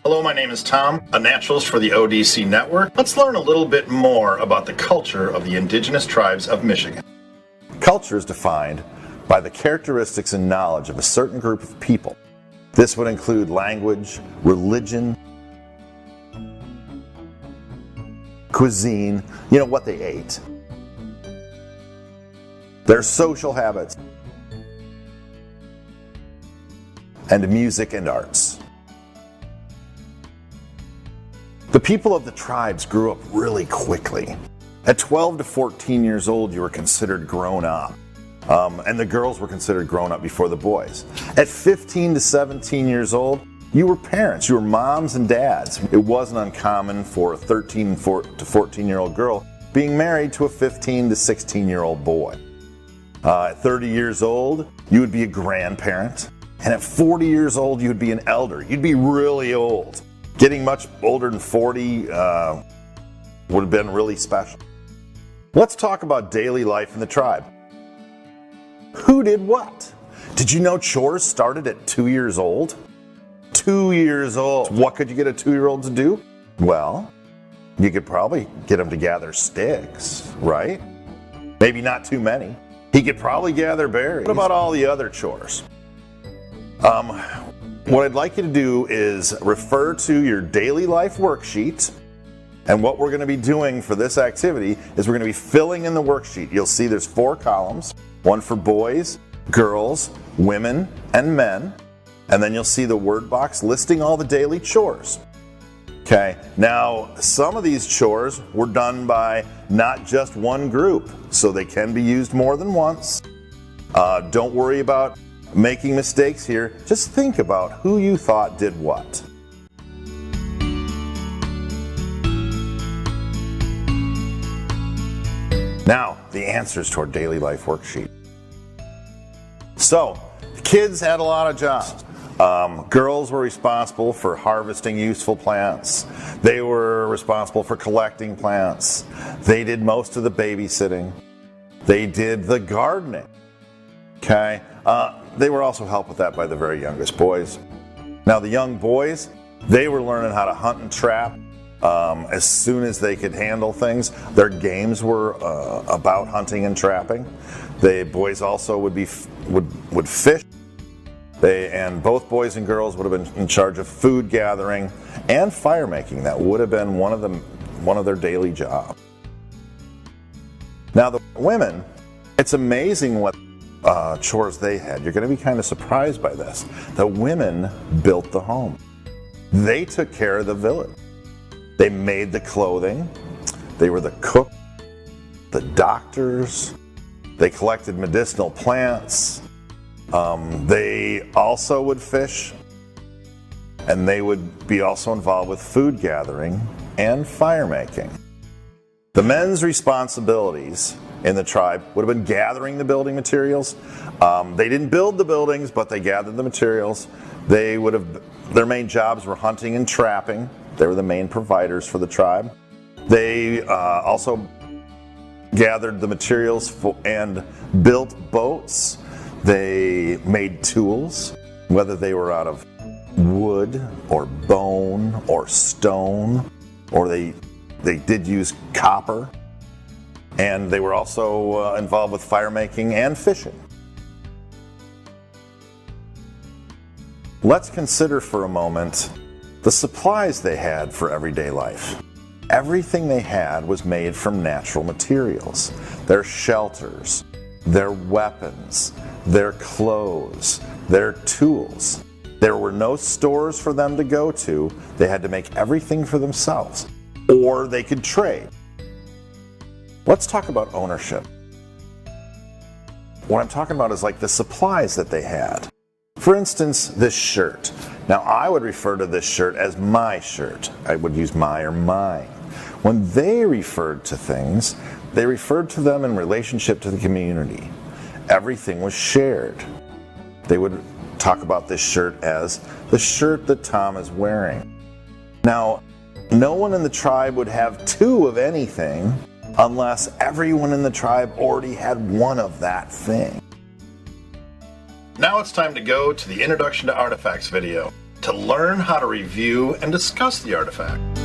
Hello, my name is Tom, a naturalist for the ODC Network. Let's learn a little bit more about the culture of the indigenous tribes of Michigan. Culture is defined by the characteristics and knowledge of a certain group of people. This would include language, religion, cuisine, what they ate, their social habits, and music and arts. The people of the tribes grew up really quickly. At 12 to 14 years old, you were considered grown up. And the girls were considered grown up before the boys. At 15 to 17 years old, you were parents. You were moms and dads. It wasn't uncommon for a 13 to 14-year-old girl being married to a 15 to 16-year-old boy. At 30 years old, you would be a grandparent. And at 40 years old, you would be an elder. You'd be really old. Getting much older than 40 would have been really special. Let's talk about daily life in the tribe. Who did what? Did you know chores started at 2 years old? 2 years old. What could you get a 2-year-old to do? Well, you could probably get him to gather sticks, right? Maybe not too many. He could probably gather berries. What about all the other chores? What I'd like you to do is refer to your daily life worksheet. And what we're going to be doing for this activity is we're going to be filling in the worksheet. You'll see there's 4 columns, one for boys, girls, women, and men. And then you'll see the word box listing all the daily chores. Okay, now some of these chores were done by not just one group, so they can be used more than once. Don't worry about making mistakes here. Just think about who you thought did what. Now, the answers to our daily life worksheet. So, the kids had a lot of jobs. Girls were responsible for harvesting useful plants. They were responsible for collecting plants. They did most of the babysitting. They did the gardening. Okay? They were also helped with that by the very youngest boys. Now, the young boys, they were learning how to hunt and trap. As soon as they could handle things, their games were about hunting and trapping. The boys also would fish. And both boys and girls would have been in charge of food gathering and fire making. That would have been one of their daily jobs. Now the women, it's amazing what chores they had. You're going to be kind of surprised by this. The women built the home. They took care of the village. They made the clothing. They were the cook, the doctors. They collected medicinal plants. They also would fish. And they would be also involved with food gathering and fire making. The men's responsibilities in the tribe would have been gathering the building materials. They didn't build the buildings, but they gathered the materials. Their main jobs were hunting and trapping. They were the main providers for the tribe. They also gathered the materials and built boats. They made tools, whether they were out of wood or bone or stone, or they did use copper. And they were also involved with fire making and fishing. Let's consider for a moment the supplies they had for everyday life. Everything they had was made from natural materials. Their shelters, their weapons, their clothes, their tools. There were no stores for them to go to. They had to make everything for themselves, or they could trade. Let's talk about ownership. What I'm talking about is like the supplies that they had. For instance, this shirt. Now, I would refer to this shirt as my shirt. I would use my or mine. When they referred to things, they referred to them in relationship to the community. Everything was shared. They would talk about this shirt as the shirt that Tom is wearing. Now, no one in the tribe would have 2 of anything unless everyone in the tribe already had one of that thing. Now it's time to go to the Introduction to Artifacts video. to learn how to review and discuss the artifact.